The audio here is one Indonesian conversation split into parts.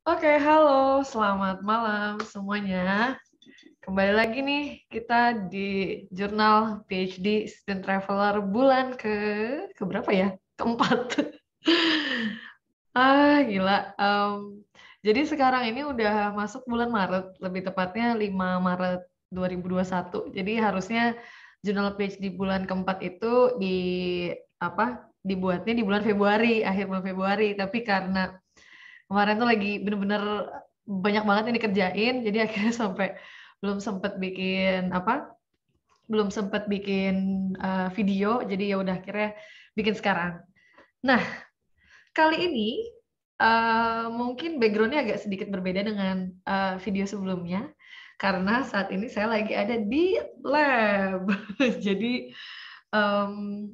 Oke, halo, selamat malam semuanya. Kembali lagi nih kita di jurnal PhD Student Traveler bulan ke berapa ya? Keempat. Gila. Jadi sekarang ini udah masuk bulan Maret, lebih tepatnya 5 Maret 2021. Jadi harusnya jurnal PhD bulan keempat itu dibuatnya di bulan Februari, akhir bulan Februari. Tapi karena kemarin tuh lagi bener-bener banyak banget yang dikerjain, jadi akhirnya sampai belum sempet bikin belum sempet bikin video, jadi ya udah akhirnya bikin sekarang. Nah, kali ini mungkin backgroundnya agak sedikit berbeda dengan video sebelumnya, karena saat ini saya lagi ada di lab. Jadi em,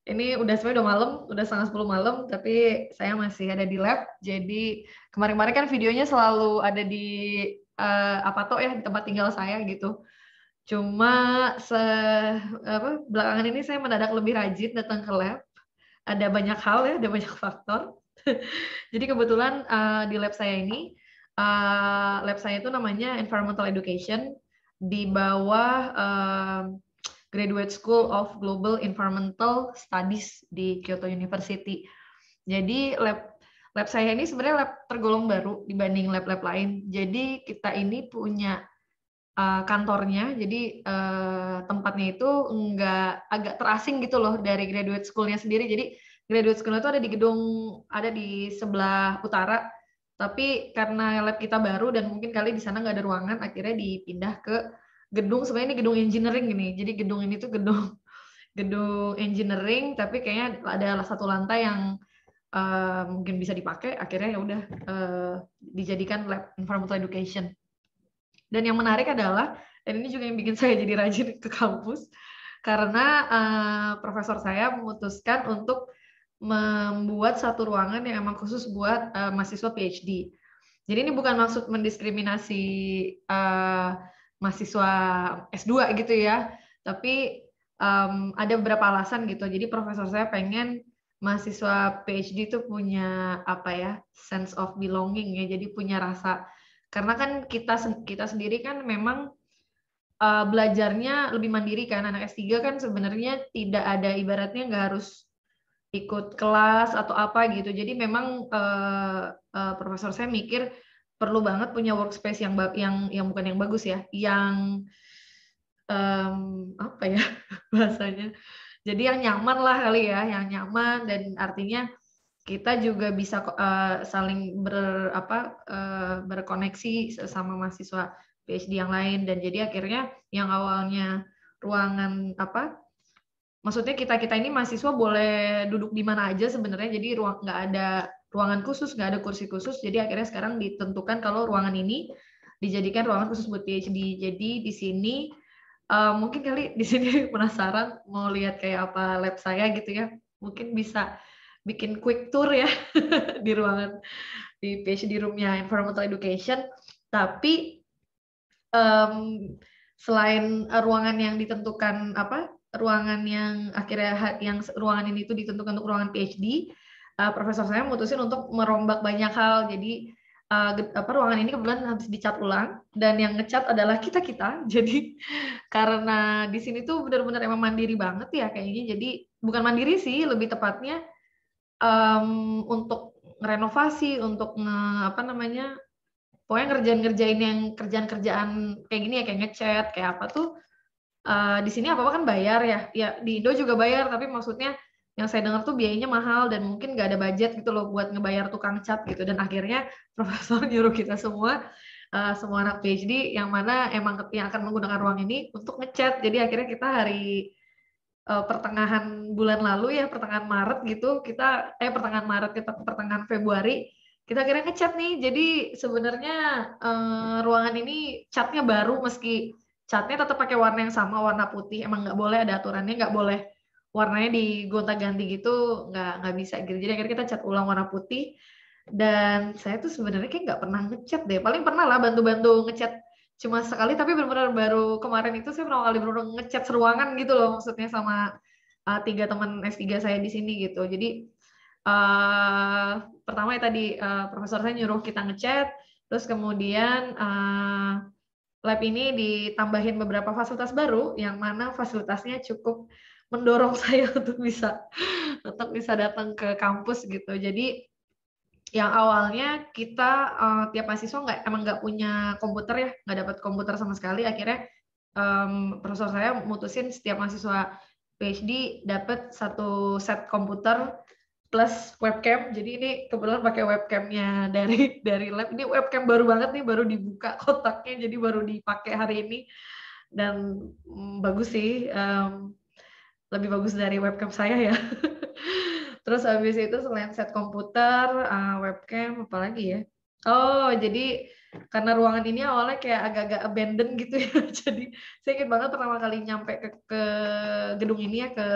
ini udah sebenarnya udah malam, udah 9:30 malam, tapi saya masih ada di lab. Jadi kemarin-kemarin kan videonya selalu ada di ya di tempat tinggal saya gitu. Cuma belakangan ini saya mendadak lebih rajin datang ke lab. Ada banyak hal ya, ada banyak faktor. Jadi kebetulan di lab saya ini, lab saya itu namanya Environmental Education di bawah Graduate School of Global Environmental Studies di Kyoto University. Jadi lab saya ini sebenarnya lab tergolong baru dibanding lab-lab lain. Jadi kita ini punya kantornya, jadi tempatnya itu agak terasing gitu loh dari graduate school-nya sendiri. Jadi graduate school itu ada di sebelah utara, tapi karena lab kita baru dan mungkin kali di sana nggak ada ruangan, akhirnya dipindah ke gedung, sebenarnya ini gedung engineering gini. Jadi gedung ini tuh gedung gedung engineering, tapi kayaknya ada satu lantai yang mungkin bisa dipakai, akhirnya ya udah dijadikan lab environmental education. Dan yang menarik adalah, dan ini juga yang bikin saya jadi rajin ke kampus, karena profesor saya memutuskan untuk membuat satu ruangan yang emang khusus buat mahasiswa PhD. Jadi ini bukan maksud mendiskriminasi mahasiswa S2 gitu ya, tapi ada beberapa alasan gitu. Jadi profesor saya pengen mahasiswa PhD itu punya sense of belonging ya, jadi punya rasa, karena kan kita sendiri kan memang belajarnya lebih mandiri kan, anak S3 kan sebenarnya tidak ada, ibaratnya nggak harus ikut kelas atau apa gitu. Jadi memang profesor saya mikir perlu banget punya workspace yang bukan yang bagus ya, yang apa ya bahasanya. Jadi yang nyaman lah kali ya, yang nyaman, dan artinya kita juga bisa saling berkoneksi sama mahasiswa PhD yang lain. Dan jadi akhirnya yang awalnya ruangan maksudnya kita ini mahasiswa boleh duduk di mana aja sebenarnya, jadi nggak ada ruangan khusus, nggak ada kursi khusus. Jadi akhirnya sekarang ditentukan kalau ruangan ini dijadikan ruangan khusus buat PhD. Jadi di sini mungkin kali di sini penasaran mau lihat kayak apa lab saya gitu ya, mungkin bisa bikin quick tour ya di ruangan di PhD roomnya Environmental Education. Tapi selain ruangan yang ditentukan ruangan yang akhirnya ruangan ini itu ditentukan untuk ruangan PhD, profesor saya memutuskan untuk merombak banyak hal. Jadi ruangan ini kebetulan habis dicat ulang, dan yang ngecat adalah kita. Jadi karena di sini tuh benar-benar emang mandiri banget ya kayaknya. Jadi bukan mandiri sih, lebih tepatnya untuk renovasi, untuk pokoknya ngerjain yang kerjaan-kerjaan kayak gini ya, kayak ngecat, kayak apa tuh, di sini apa-apa kan bayar ya. Ya di Indo juga bayar, tapi maksudnya yang saya dengar tuh biayanya mahal dan mungkin nggak ada budget gitu loh buat ngebayar tukang cat gitu. Dan akhirnya profesor nyuruh kita semua anak PhD yang mana emang yang akan menggunakan ruang ini untuk ngecat. Jadi akhirnya kita hari pertengahan bulan lalu ya, pertengahan Maret gitu, pertengahan Februari kita kira ngecat nih. Jadi sebenarnya ruangan ini catnya baru, meski catnya tetap pakai warna yang sama, warna putih. Emang nggak boleh, ada aturannya, nggak boleh warnanya digonta-ganti gitu, nggak bisa gitu. Jadi akhirnya kita cat ulang warna putih. Dan saya tuh sebenarnya kayak nggak pernah ngecat deh, paling pernah lah bantu-bantu ngecat cuma sekali, tapi benar-benar baru kemarin itu saya pertama kali benar-benar ngecat seruangan gitu loh, maksudnya sama 3 teman S3 saya di sini gitu. Jadi pertama ya tadi profesor saya nyuruh kita ngechat, terus kemudian lab ini ditambahin beberapa fasilitas baru yang mana fasilitasnya cukup mendorong saya untuk bisa datang ke kampus gitu. Jadi yang awalnya kita tiap mahasiswa emang nggak punya komputer ya, nggak dapat komputer sama sekali. Akhirnya profesor saya mutusin setiap mahasiswa PhD dapat satu set komputer plus webcam. Jadi ini kebetulan pakai webcamnya dari lab. Ini webcam baru banget nih, baru dibuka kotaknya, jadi baru dipakai hari ini. Dan bagus sih, lebih bagus dari webcam saya ya. Terus habis itu selain set komputer, webcam, apalagi ya? Oh, jadi karena ruangan ini awalnya kayak agak-agak abandoned gitu ya. Jadi saya ingat banget pertama kali nyampe ke gedung ini ya, ke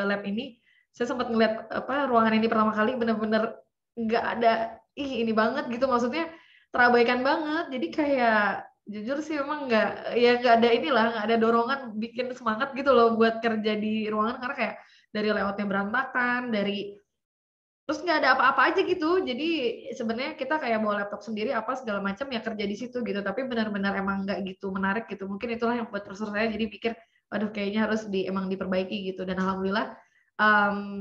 lab ini, saya sempat ngeliat ruangan ini pertama kali benar-benar nggak ada, ini banget gitu, maksudnya terabaikan banget. Jadi kayak jujur sih emang nggak ada inilah, nggak ada dorongan bikin semangat gitu loh buat kerja di ruangan, karena kayak dari layoutnya berantakan, terus nggak ada apa-apa aja gitu. Jadi sebenarnya kita kayak bawa laptop sendiri apa segala macam ya kerja di situ gitu, tapi benar-benar emang nggak gitu menarik gitu. Mungkin itulah yang buat profesor saya jadi pikir, waduh kayaknya harus emang diperbaiki gitu. Dan alhamdulillah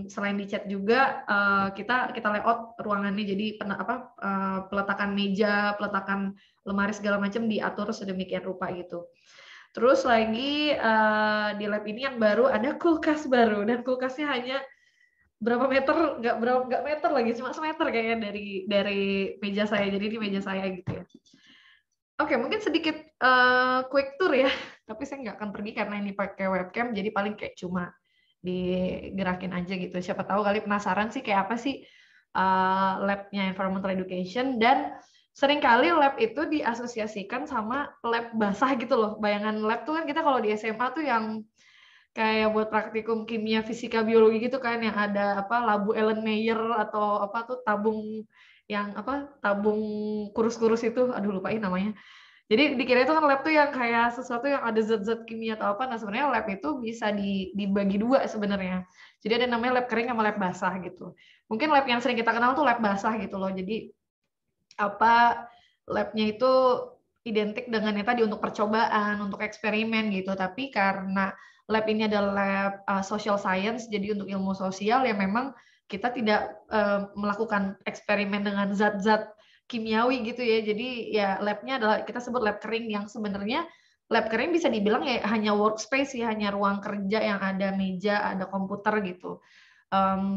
selain di chat juga kita layout ruangannya, jadi peletakan meja, peletakan lemari segala macam diatur sedemikian rupa gitu. Terus lagi di lab ini yang baru ada kulkas baru, dan kulkasnya hanya berapa meter, nggak meter lagi, cuma semeter kayaknya dari meja saya. Jadi di meja saya gitu ya. Oke, mungkin sedikit quick tour ya, tapi saya nggak akan pergi karena ini pakai webcam, jadi paling kayak cuma digerakin aja gitu. Siapa tahu kali penasaran sih kayak apa sih labnya environmental education. Dan seringkali lab itu diasosiasikan sama lab basah gitu loh. Bayangan lab tuh kan kita kalau di SMA tuh yang kayak buat praktikum kimia, fisika, biologi gitu kan, yang ada labu Ellen Mayer atau tuh tabung kurus-kurus itu, aduh lupain namanya. Jadi dikira itu kan lab tuh yang kayak sesuatu yang ada zat-zat kimia atau apa. Nah sebenarnya lab itu bisa dibagi dua sebenarnya. Jadi ada namanya lab kering sama lab basah gitu. Mungkin lab yang sering kita kenal tuh lab basah gitu loh. Jadi labnya itu identik dengan yang tadi untuk percobaan, untuk eksperimen gitu. Tapi karena lab ini adalah lab social science, jadi untuk ilmu sosial ya memang kita tidak melakukan eksperimen dengan zat-zat kimiawi gitu ya. Jadi ya labnya adalah kita sebut lab kering, yang sebenarnya lab kering bisa dibilang ya hanya workspace ya, hanya ruang kerja yang ada meja, ada komputer gitu.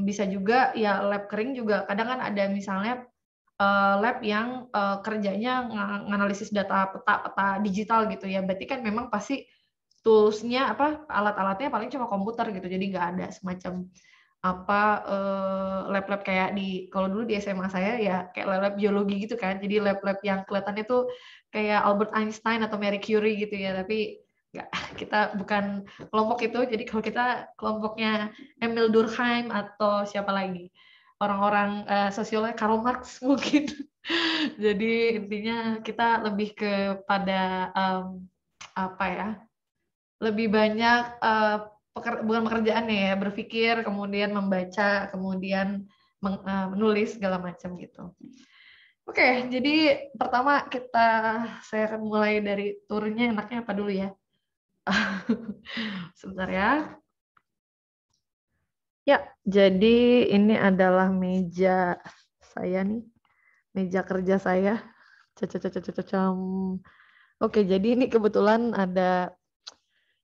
Bisa juga ya lab kering juga kadang kan ada misalnya lab yang kerjanya nganalisis data peta digital gitu ya. Berarti kan memang pasti tools-nya alat-alatnya paling cuma komputer gitu. Jadi nggak ada semacam lab-lab kayak kalau dulu di SMA saya ya kayak lab biologi gitu kan. Jadi lab-lab yang kelihatannya tuh kayak Albert Einstein atau Marie Curie gitu ya. Tapi nggak, kita bukan kelompok itu. Jadi kalau kita kelompoknya Emil Durkheim atau siapa lagi, orang-orang sosiolog Karl Marx mungkin. Jadi intinya kita lebih kepada lebih banyak bukan pekerjaannya ya, berpikir, kemudian membaca, kemudian menulis segala macam gitu. Oke, jadi pertama saya akan mulai dari turunnya, enaknya apa dulu ya? Sebentar ya. Ya, jadi ini adalah meja saya nih, meja kerja saya. Oke, jadi ini kebetulan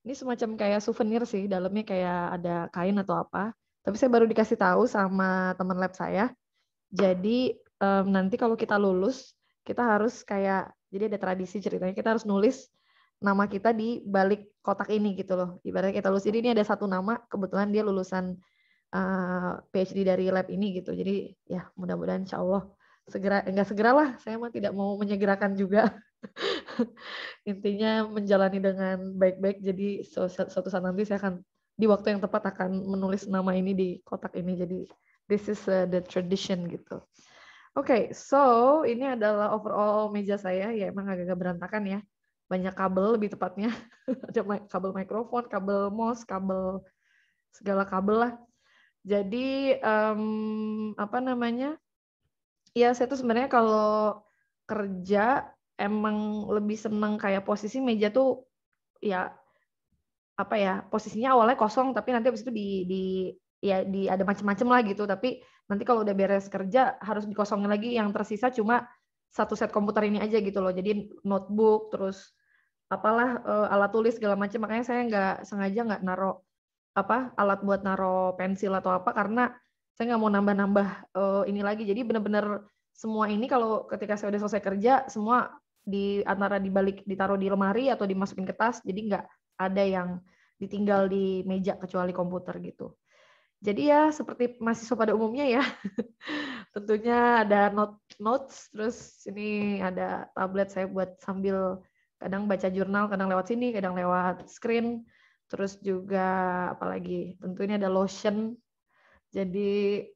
ini semacam kayak souvenir sih, dalamnya kayak ada kain atau apa. Tapi saya baru dikasih tahu sama teman lab saya. Jadi nanti kalau kita lulus, kita harus jadi ada tradisi ceritanya, kita harus nulis nama kita di balik kotak ini gitu loh. Ibaratnya kita lulus, jadi ini ada satu nama, kebetulan dia lulusan PhD dari lab ini gitu. Jadi ya mudah-mudahan insya Allah enggak segera lah, saya mah tidak mau menyegerakan juga. Intinya menjalani dengan baik-baik, jadi suatu saat nanti saya akan di waktu yang tepat akan menulis nama ini di kotak ini. Jadi this is the tradition gitu. Oke, so ini adalah overall meja saya, ya emang agak-agak berantakan ya. Banyak kabel lebih tepatnya. Ada kabel mikrofon, kabel mouse, kabel segala kabel lah. Jadi ya saya tuh sebenarnya kalau kerja emang lebih seneng kayak posisi meja tuh ya apa ya, posisinya awalnya kosong tapi nanti habis itu di ada macam-macam lah gitu, tapi nanti kalau udah beres kerja harus dikosongin lagi, yang tersisa cuma satu set komputer ini aja gitu loh. Jadi notebook terus apalah alat tulis segala macam, makanya saya nggak sengaja nggak naro apa alat buat naro pensil atau apa, karena saya nggak mau nambah-nambah ini lagi. Jadi benar-benar semua ini kalau ketika saya udah selesai kerja semua di antara dibalik ditaruh di lemari atau dimasukin ke tas, jadi nggak ada yang ditinggal di meja kecuali komputer gitu. Jadi ya seperti mahasiswa pada umumnya ya. Tentunya ada notes, terus ini ada tablet saya buat sambil kadang baca jurnal, kadang lewat sini, kadang lewat screen. Terus juga apalagi tentu ini ada lotion. Jadi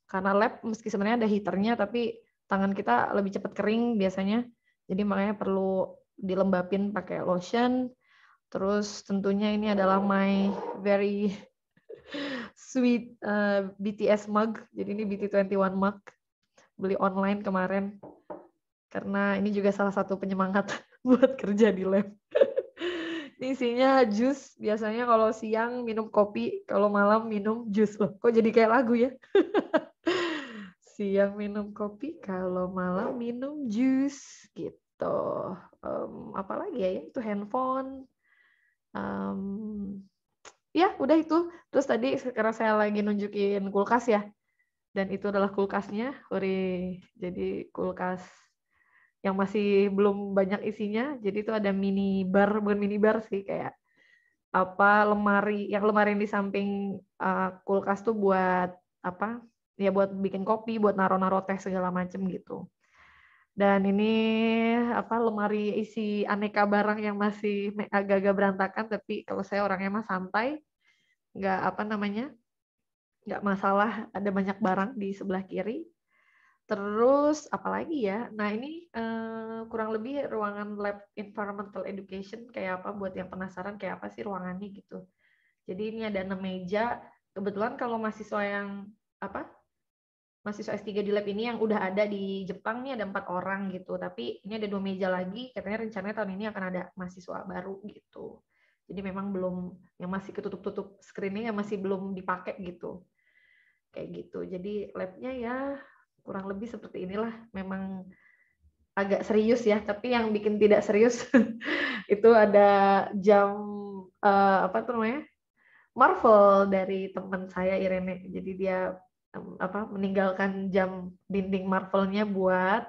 karena lab meski sebenarnya ada heaternya, tapi tangan kita lebih cepat kering biasanya. Jadi makanya perlu dilembapin pakai lotion. Terus tentunya ini adalah my very sweet BTS mug. Jadi ini BT21 mug. Beli online kemarin. Karena ini juga salah satu penyemangat buat kerja di lab. Ini isinya jus. Biasanya kalau siang minum kopi, kalau malam minum jus. Loh, kok jadi kayak lagu ya? Siang minum kopi, kalau malam minum jus gitu. Apalagi ya? Itu handphone. Ya, udah itu. Terus tadi sekarang saya lagi nunjukin kulkas ya. Dan itu adalah kulkasnya. Jadi kulkas yang masih belum banyak isinya. Jadi itu ada mini bar, bukan mini bar sih, kayak apa lemari yang di samping kulkas tuh buat apa? Ya buat bikin kopi, buat naro-naro teh segala macem gitu. Dan ini apa lemari isi aneka barang yang masih agak-agak berantakan, tapi kalau saya orangnya mah santai, nggak apa namanya, nggak masalah ada banyak barang di sebelah kiri. Terus apalagi ya, nah ini kurang lebih ruangan lab environmental education kayak apa, buat yang penasaran kayak apa sih ruangannya gitu. Jadi ini ada 6 meja, kebetulan kalau mahasiswa yang apa, mahasiswa S3 di lab ini yang udah ada di Jepang nih ada 4 orang gitu, tapi ini ada 2 meja lagi, katanya rencananya tahun ini akan ada mahasiswa baru gitu. Jadi memang belum, yang masih ketutup-tutup screening yang masih belum dipakai gitu. Kayak gitu. Jadi labnya ya kurang lebih seperti inilah. Memang agak serius ya, tapi yang bikin tidak serius itu ada jam apa tuh namanya? Marvel dari teman saya Irene. Jadi dia apa meninggalkan jam dinding Marvelnya buat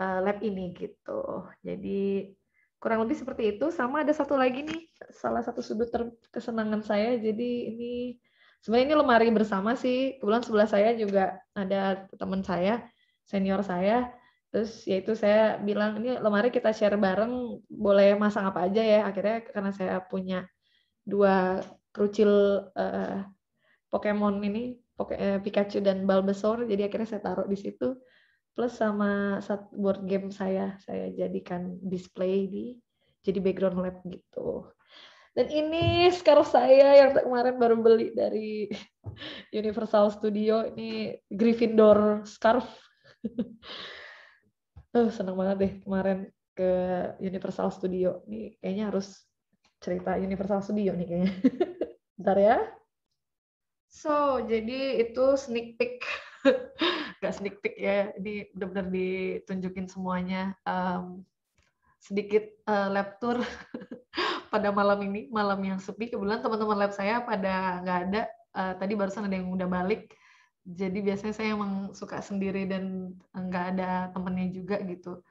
lab ini gitu. Jadi kurang lebih seperti itu. Sama ada satu lagi nih, salah satu sudut kesenangan saya. Jadi ini sebenarnya ini lemari bersama sih. Kebetulan sebelah saya juga ada teman saya, senior saya. Terus yaitu saya bilang ini lemari kita share bareng, boleh masang apa aja ya. Akhirnya karena saya punya 2 kerucil Pokemon ini, Pikachu dan Bulbasaur, jadi akhirnya saya taruh di situ. Plus sama board game saya jadikan display jadi background lab gitu. Dan ini scarf saya yang kemarin baru beli dari Universal Studio, ini Gryffindor scarf. Senang banget deh kemarin ke Universal Studio. Ini kayaknya harus cerita Universal Studio nih kayaknya. Bentar ya. So, jadi itu sneak peek. Nggak sneak peek ya, ini benar-benar ditunjukin semuanya. Sedikit lab tour pada malam ini, malam yang sepi. Kebetulan teman-teman lab saya pada nggak ada. Tadi barusan ada yang udah balik. Jadi biasanya saya emang suka sendiri dan nggak ada temennya juga gitu.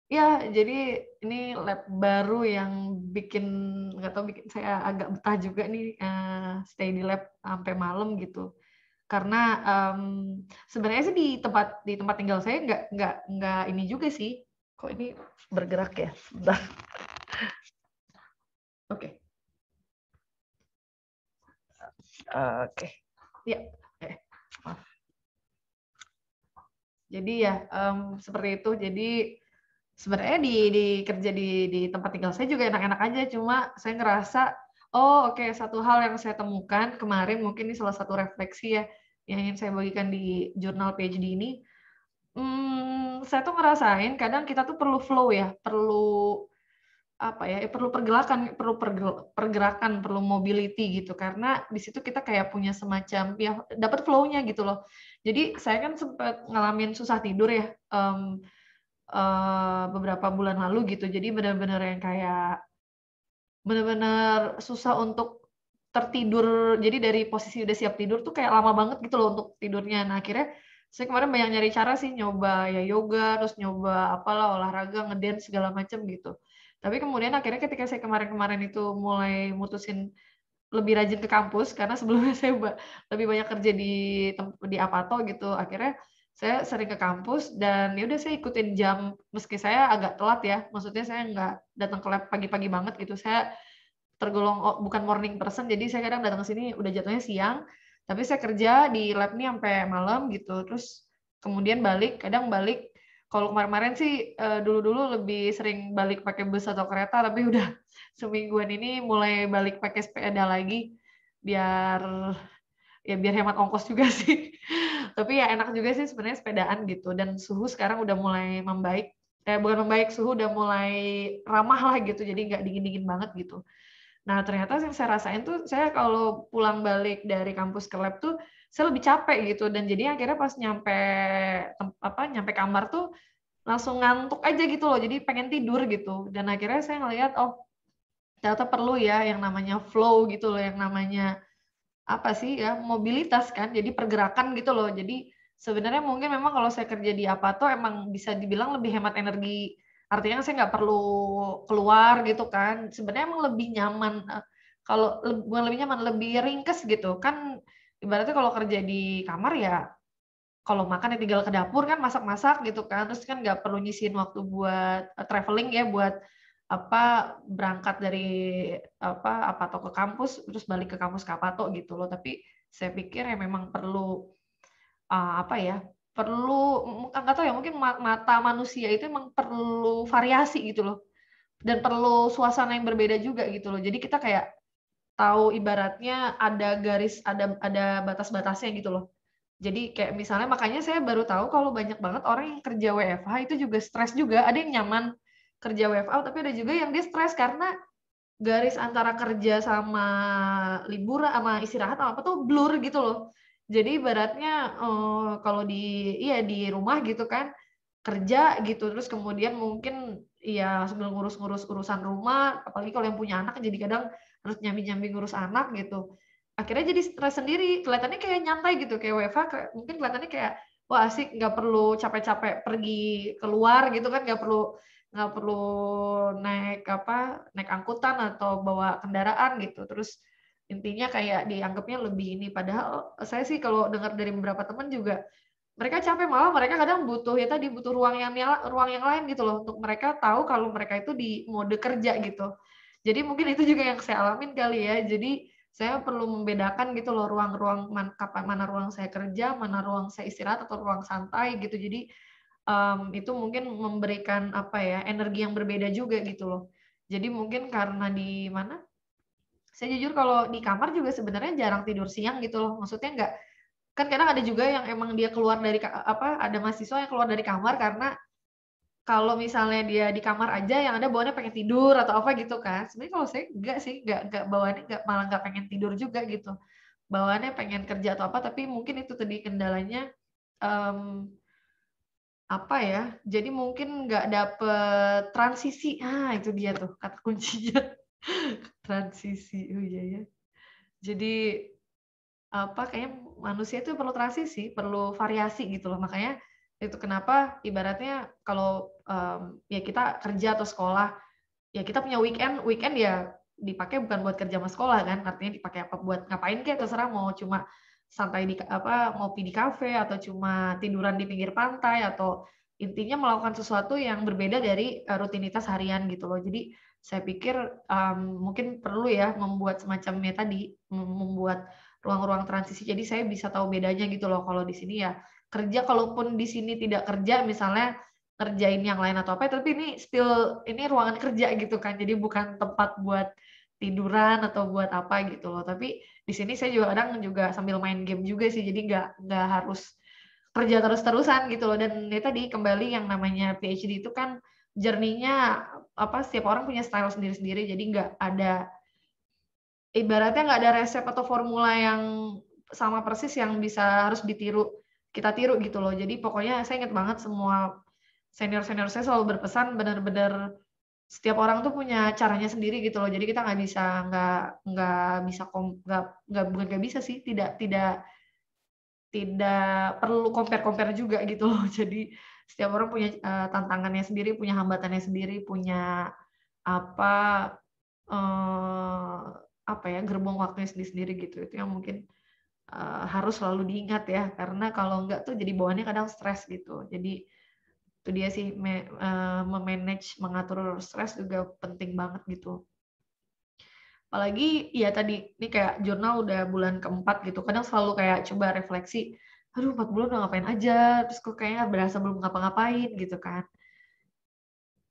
Ya, jadi ini lab baru yang bikin, nggak tahu, bikin saya agak betah juga nih stay di lab sampai malam gitu. Karena sebenarnya sih di tempat tinggal saya nggak ini juga sih. Kok ini bergerak ya? Bentar. Oke. Oke. Ya. Maaf. Jadi ya seperti itu. Jadi sebenarnya di kerja di tempat tinggal saya juga enak-enak aja. Cuma saya ngerasa, oh oke, satu hal yang saya temukan kemarin, mungkin ini salah satu refleksi ya. yang ingin saya bagikan di jurnal PhD ini, saya tuh ngerasain kadang kita tuh perlu flow ya, perlu apa ya, perlu pergerakan, perlu mobility gitu, karena di situ kita kayak punya semacam ya dapat flow-nya gitu loh. Jadi saya kan sempat ngalamin susah tidur ya, beberapa bulan lalu gitu. Jadi benar-benar yang kayak benar-benar susah untuk tertidur. Jadi dari posisi udah siap tidur tuh kayak lama banget gitu loh untuk tidurnya. Nah, akhirnya saya kemarin banyak nyari cara sih, nyoba ya yoga, terus nyoba apalah, olahraga, ngedance segala macam gitu. Tapi kemudian akhirnya ketika saya kemarin-kemarin itu mulai mutusin lebih rajin ke kampus, karena sebelumnya saya lebih banyak kerja di Apato gitu, akhirnya saya sering ke kampus dan ya udah saya ikutin jam, meski saya agak telat ya, maksudnya saya nggak datang ke lab pagi-pagi banget gitu, saya tergolong bukan morning person, jadi saya kadang datang ke sini udah jatuhnya siang, tapi saya kerja di lab nih sampai malam gitu, terus kemudian balik, kadang balik kalau kemarin-kemarin sih, dulu-dulu lebih sering balik pakai bus atau kereta, tapi udah semingguan ini mulai balik pakai sepeda lagi, biar biar hemat ongkos juga sih. Tapi ya enak juga sih sebenarnya sepedaan gitu, dan suhu sekarang udah mulai membaik, bukan membaik, suhu udah mulai ramah lah gitu, jadi nggak dingin-dingin banget gitu. Nah, ternyata yang saya rasain tuh, saya kalau pulang balik dari kampus ke lab tuh, saya lebih capek gitu, dan jadi akhirnya pas nyampe kamar tuh, langsung ngantuk aja gitu loh, jadi pengen tidur gitu. Dan akhirnya saya ngelihat, oh ternyata perlu ya yang namanya flow gitu loh, yang namanya apa sih ya, mobilitas kan, jadi pergerakan gitu loh. Jadi sebenarnya mungkin memang kalau saya kerja di Apato emang bisa dibilang lebih hemat energi, artinya saya nggak perlu keluar gitu kan. Sebenarnya emang lebih nyaman, kalau bukan lebih nyaman, lebih ringkes gitu. Kan ibaratnya kalau kerja di kamar ya, kalau makan ya tinggal ke dapur kan, masak-masak gitu kan, terus kan nggak perlu nyisihin waktu buat, traveling ya, buat berangkat dari Apato ke kampus, terus balik ke kampus ke Apato gitu loh. Tapi saya pikir ya memang perlu, apa ya, perlu nggak tahu ya, mungkin mata manusia itu emang perlu variasi gitu loh, dan perlu suasana yang berbeda juga gitu loh. Jadi kita kayak tahu ibaratnya ada garis, ada batas-batasnya gitu loh. Jadi kayak misalnya makanya saya baru tahu kalau banyak banget orang yang kerja WFH itu juga stres juga. Ada yang nyaman kerja WFH, tapi ada juga yang dia stres karena garis antara kerja sama liburan sama istirahat sama apa tuh blur gitu loh. Jadi ibaratnya, kalau di rumah gitu kan, kerja gitu, terus kemudian mungkin ya sambil ngurus-ngurus urusan rumah, apalagi kalau yang punya anak jadi kadang harus nyambi-nyambi ngurus anak gitu. Akhirnya jadi stres sendiri, kelihatannya kayak nyantai gitu, kayak WFH mungkin kelihatannya kayak, wah asik nggak perlu capek-capek pergi keluar gitu kan, nggak perlu naik angkutan atau bawa kendaraan gitu. Terus intinya kayak dianggapnya lebih ini, padahal saya sih kalau dengar dari beberapa teman juga, mereka capek, malah mereka kadang butuh ya tadi, butuh ruang yang lain gitu loh, untuk mereka tahu kalau mereka itu di mode kerja gitu. Jadi mungkin itu juga yang saya alamin kali ya. Jadi saya perlu membedakan gitu loh, ruang-ruang kapan mana ruang saya kerja, mana ruang saya istirahat atau ruang santai gitu. Jadi, itu mungkin memberikan apa ya, energi yang berbeda juga gitu loh. Jadi mungkin karena di mana, saya jujur kalau di kamar juga sebenarnya jarang tidur siang gitu loh. Maksudnya nggak, kan kadang ada juga yang emang dia keluar dari ada mahasiswa yang keluar dari kamar karena kalau misalnya dia di kamar aja yang ada bawaannya pengen tidur atau apa gitu kan. Sebenarnya kalau saya enggak sih, enggak bawaannya enggak, malah enggak pengen tidur juga gitu. Bawaannya pengen kerja atau apa, tapi mungkin itu tadi kendalanya, mmm, apa ya, jadi mungkin nggak dapet transisi. Itu dia tuh kata kuncinya, transisi. Oh iya ya. Jadi kayaknya manusia itu perlu transisi, perlu variasi gitu loh. Makanya itu kenapa ibaratnya kalau, ya kita kerja atau sekolah, ya kita punya weekend, weekend ya dipakai bukan buat kerja sama sekolah kan, artinya dipakai apa, buat ngapain kek terserah, mau cuma santai ngopi di kafe, atau cuma tiduran di pinggir pantai, atau intinya melakukan sesuatu yang berbeda dari, rutinitas harian gitu loh. Jadi saya pikir, mungkin perlu ya membuat semacamnya tadi, membuat ruang-ruang transisi, jadi saya bisa tahu bedanya gitu loh, kalau di sini ya kerja, kalaupun di sini tidak kerja misalnya ngerjain yang lain atau apa, tapi ini still ini ruangan kerja gitu kan, jadi bukan tempat buat tiduran atau buat apa gitu loh. Tapi di sini saya juga kadang juga sambil main game juga sih, jadi nggak harus kerja terus-terusan gitu loh. Dan ya tadi kembali yang namanya PhD itu kan journey-nya apa, setiap orang punya style sendiri-sendiri, jadi nggak ada, ibaratnya nggak ada resep atau formula yang sama persis yang bisa harus kita tiru gitu loh. Jadi pokoknya saya ingat banget semua senior-senior saya selalu berpesan benar-benar setiap orang tuh punya caranya sendiri gitu loh. Jadi kita nggak bisa nggak bukan nggak bisa sih, tidak perlu compare-compare juga gitu loh. Jadi setiap orang punya tantangannya sendiri, punya hambatannya sendiri, punya apa eh, apa ya, gerbong waktunya sendiri-sendiri gitu. Itu yang mungkin harus selalu diingat ya, karena kalau enggak tuh jadi bawaannya kadang stres gitu. Jadi itu dia sih, memanage, mengatur stres juga penting banget gitu. Apalagi ya tadi, ini kayak jurnal udah bulan keempat gitu, kadang selalu kayak coba refleksi, aduh 4 bulan udah ngapain aja, terus kok kayaknya berasa belum ngapa-ngapain gitu kan.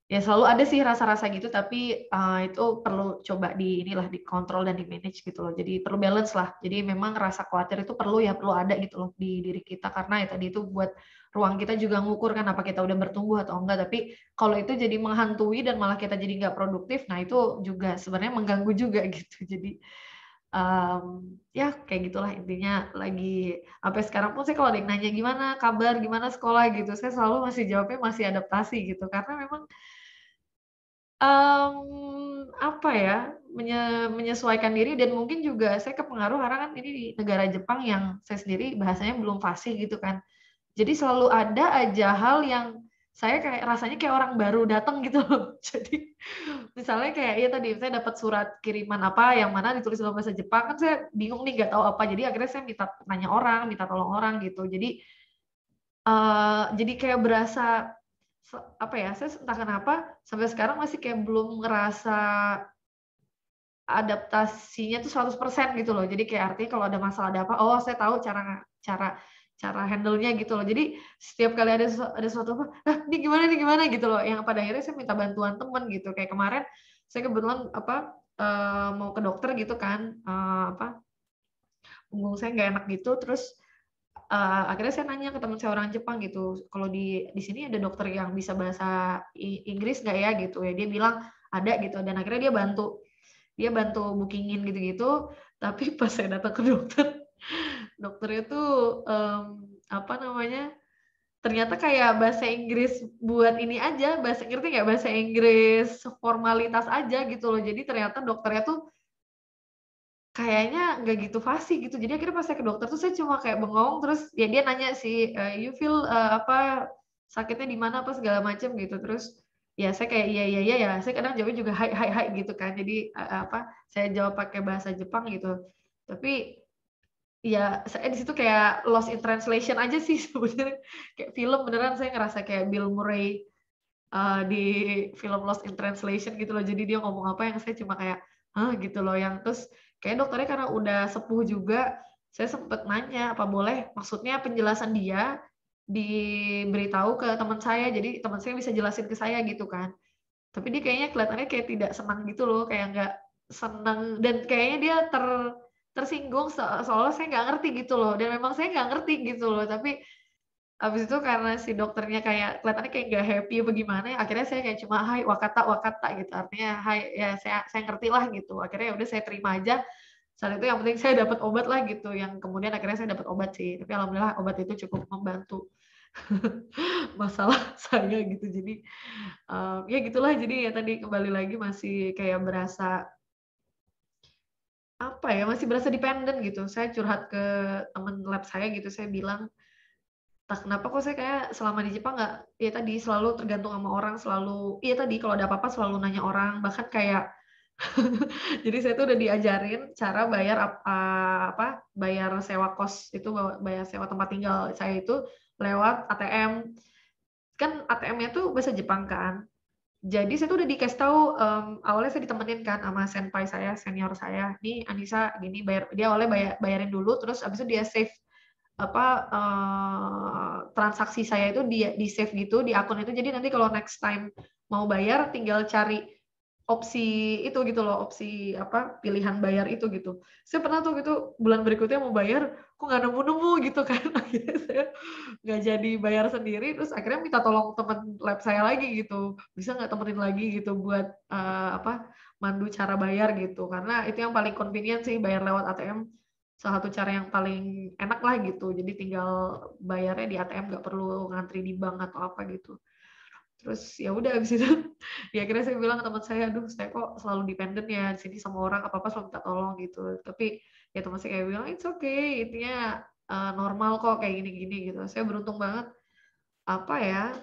Ya selalu ada sih rasa-rasa gitu, tapi itu perlu coba inilah dikontrol dan di-manage gitu loh. Jadi perlu balance lah. Jadi memang rasa khawatir itu perlu ada gitu loh di diri kita, karena ya tadi itu buat ruang kita juga ngukur kan apa kita udah bertumbuh atau enggak. Tapi kalau itu jadi menghantui dan malah kita jadi nggak produktif, nah itu juga sebenarnya mengganggu juga gitu. Jadi ya kayak gitulah intinya. Lagi sampai sekarang pun saya kalau ada yang nanya gimana kabar, gimana sekolah gitu, saya selalu masih jawabnya masih adaptasi gitu, karena memang apa ya, menyesuaikan diri, dan mungkin juga saya kepengaruh karena kan ini di negara Jepang yang saya sendiri bahasanya belum fasih gitu kan. Jadi selalu ada aja hal yang saya kayak rasanya kayak orang baru datang gitu loh. Jadi misalnya kayak ya tadi saya dapat surat kiriman apa yang mana ditulis dalam bahasa Jepang, kan saya bingung nih nggak tahu apa. Jadi akhirnya saya nanya orang, minta tolong orang gitu. Jadi kayak berasa apa ya, saya entah kenapa sampai sekarang masih kayak belum ngerasa adaptasinya tuh 100% gitu loh. Jadi kayak artinya kalau ada masalah, ada apa, oh saya tahu cara cara cara handle-nya gitu loh. Jadi setiap kali ada sesuatu apa, "Hah, ini gimana?" gitu loh. Yang pada akhirnya saya minta bantuan teman gitu. Kayak kemarin saya kebetulan mau ke dokter gitu kan, punggung saya nggak enak gitu, terus akhirnya saya nanya ke teman saya orang Jepang gitu, "Kalau di sini ada dokter yang bisa bahasa Inggris nggak ya?" gitu ya. Dia bilang ada gitu, dan akhirnya dia bantu bookingin gitu-gitu. Tapi pas saya datang ke dokternya tuh apa namanya, ternyata kayak bahasa Inggris buat ini aja, ngerti nggak, bahasa Inggris formalitas aja gitu loh. Jadi ternyata dokternya tuh kayaknya nggak gitu fasih gitu. Jadi akhirnya pas saya ke dokter tuh saya cuma kayak bengong, terus ya dia nanya sih, "You feel, sakitnya di mana apa segala macam," gitu. Terus ya saya kayak, "Iya iya iya ya," saya kadang jawabnya juga, "Hai hai hai," gitu kan. Jadi, saya jawab pakai bahasa Jepang gitu. Tapi ya saya di situ kayak lost in translation aja sih sebenarnya. Kayak film beneran saya ngerasa kayak Bill Murray, di film Lost in Translation gitu loh. Jadi dia ngomong apa yang saya cuma kayak, "Hah?" gitu loh. Yang terus kayak dokternya karena udah sepuh juga, saya sempet nanya, apa boleh maksudnya penjelasan dia diberitahu ke teman saya, jadi teman saya bisa jelasin ke saya gitu kan. Tapi dia kayaknya kelihatannya kayak tidak senang gitu loh, kayak nggak senang, dan kayaknya dia tersinggung seolah saya nggak ngerti gitu loh, dan memang saya nggak ngerti gitu loh. Tapi habis itu karena si dokternya kayak kelihatannya kayak nggak happy apa gimana ya, akhirnya saya kayak cuma, "Hai, wakata wakata," gitu. Artinya, "Hai, ya saya ngerti lah," gitu. Akhirnya ya udah saya terima aja. Saat itu yang penting saya dapat obat lah gitu, yang kemudian akhirnya saya dapat obat sih. Tapi alhamdulillah obat itu cukup membantu masalah saya gitu. Jadi, ya gitulah. Jadi ya tadi kembali lagi masih kayak berasa, apa ya, masih berasa dependent gitu. Saya curhat ke temen lab saya gitu, saya bilang, "Entah kenapa kok saya kayak selama di Jepang nggak, ya tadi selalu tergantung sama orang, selalu iya tadi kalau ada apa-apa selalu nanya orang, bahkan kayak." Jadi saya tuh udah diajarin cara bayar bayar sewa kos itu, bayar sewa tempat tinggal saya itu lewat ATM. Kan ATM-nya tuh bahasa Jepang kan. Jadi saya tuh udah dikasih tahu, awalnya saya ditemenin kan sama senpai saya, senior saya, "Nih Anissa gini bayar," dia awalnya bayarin dulu, terus abis itu dia save transaksi saya itu dia di-save gitu di akun itu. Jadi nanti kalau next time mau bayar tinggal cari opsi itu gitu loh, opsi apa pilihan bayar itu gitu. Saya pernah tuh gitu bulan berikutnya mau bayar, kok nggak nemu-nemu gitu kan. Akhirnya saya nggak jadi bayar sendiri, terus akhirnya minta tolong teman lab saya lagi gitu, bisa nggak temenin lagi gitu buat apa mandu cara bayar gitu, karena itu yang paling convenient sih, bayar lewat ATM salah satu cara yang paling enak lah gitu, jadi tinggal bayarnya di ATM, nggak perlu ngantri di bank atau apa gitu. Terus ya udah abis itu ya akhirnya saya bilang ke teman saya, aduh saya kok selalu dependen ya di sini sama orang, apa-apa selalu minta tolong gitu. Tapi ya teman saya kayak bilang it's okay, intinya normal kok kayak gini-gini gitu. Saya beruntung banget apa ya,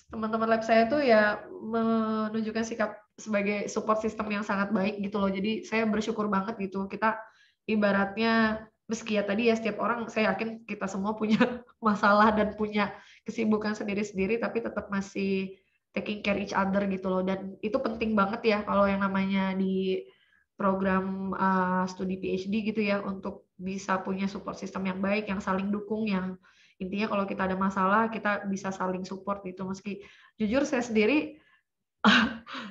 teman-teman lab saya tuh ya menunjukkan sikap sebagai support system yang sangat baik gitu loh. Jadi saya bersyukur banget gitu. Kita ibaratnya meski ya tadi ya setiap orang saya yakin kita semua punya masalah dan punya kesibukan sendiri-sendiri tapi tetap masih taking care each other gitu loh, dan itu penting banget ya kalau yang namanya di program studi PhD gitu ya, untuk bisa punya support system yang baik, yang saling dukung, yang intinya kalau kita ada masalah kita bisa saling support gitu. Meski jujur saya sendiri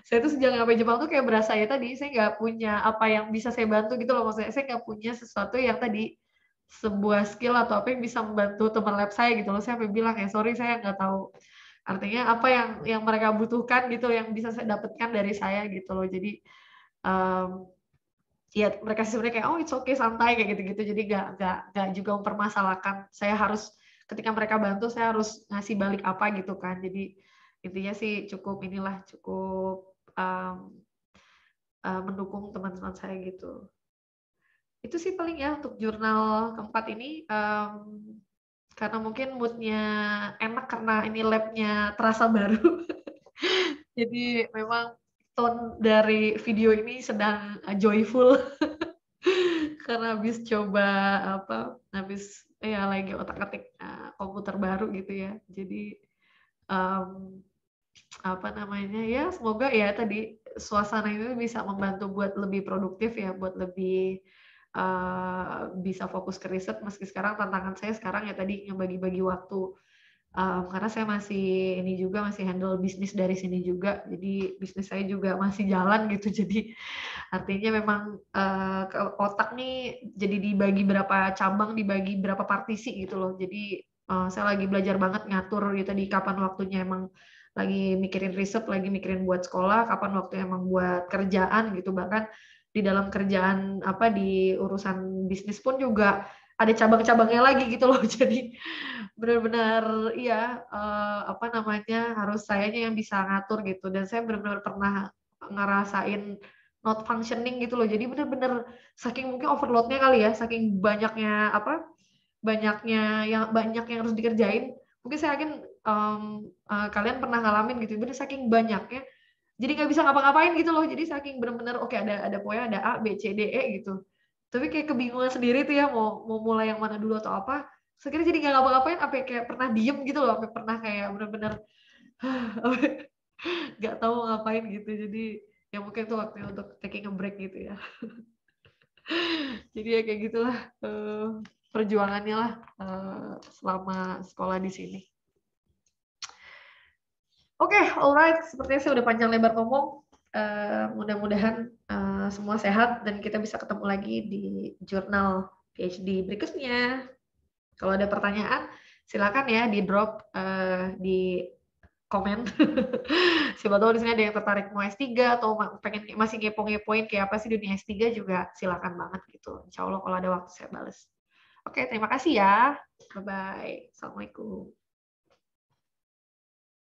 saya tuh sejak sampai Jepang tuh kayak berasa ya tadi, saya nggak punya apa yang bisa saya bantu gitu loh, maksudnya saya nggak punya sesuatu yang tadi, sebuah skill atau apa yang bisa membantu teman lab saya gitu loh. Saya sampai bilang ya, sorry saya nggak tahu artinya apa yang mereka butuhkan gitu, yang bisa saya dapatkan dari saya gitu loh. Jadi ya mereka sebenarnya kayak oh it's okay santai kayak gitu-gitu, jadi nggak juga mempermasalahkan saya harus ketika mereka bantu saya harus ngasih balik apa gitu kan. Jadi intinya sih cukup inilah, cukup mendukung teman-teman saya gitu. Itu sih paling ya untuk jurnal keempat ini, karena mungkin moodnya enak karena ini labnya terasa baru. Jadi memang tone dari video ini sedang joyful. Karena habis coba habis ya lagi otak-atik komputer baru gitu ya. Jadi apa namanya ya, semoga ya tadi suasana itu bisa membantu buat lebih produktif ya, buat lebih bisa fokus ke riset. Meski sekarang tantangan saya sekarang ya tadi ngebagi-bagi waktu. Karena saya masih ini juga masih handle bisnis dari sini juga, jadi bisnis saya juga masih jalan gitu. Jadi artinya memang otak nih jadi dibagi berapa cabang, dibagi berapa partisi gitu loh. Jadi saya lagi belajar banget ngatur gitu di kapan waktunya emang lagi mikirin riset, lagi mikirin buat sekolah, kapan waktunya emang buat kerjaan gitu. Bahkan di dalam kerjaan apa di urusan bisnis pun juga ada cabang-cabangnya lagi gitu loh. Jadi benar-benar iya apa namanya harus sayanya yang bisa ngatur gitu, dan saya benar-benar pernah ngerasain not functioning gitu loh. Jadi benar-benar saking mungkin overload-nya kali ya, saking banyaknya banyak yang harus dikerjain. Mungkin saya yakin kalian pernah ngalamin gitu, bener saking banyaknya, jadi nggak bisa ngapa-ngapain gitu loh. Jadi saking benar-benar oke ada pokoknya ada A, B, C, D, E gitu. Tapi kayak kebingungan sendiri tuh ya mau mulai yang mana dulu atau apa. Sekarang jadi nggak ngapa-ngapain, sampai kayak pernah diem gitu loh, sampai pernah kayak benar-benar nggak tahu mau ngapain gitu. Jadi ya mungkin itu waktunya untuk taking a break gitu ya. Jadi ya kayak gitulah perjuangannya lah selama sekolah di sini. Oke, alright. Sepertinya saya udah panjang lebar ngomong. Mudah-mudahan semua sehat dan kita bisa ketemu lagi di jurnal PhD berikutnya. Kalau ada pertanyaan, silakan ya di drop di komen. Siapa tahu di sini ada yang tertarik mau S3 atau pengen masih ngepo-ngepoin kayak apa sih dunia S3 juga silakan banget gitu. Insya Allah kalau ada waktu saya balas. Oke, terima kasih ya. Bye-bye. Assalamualaikum.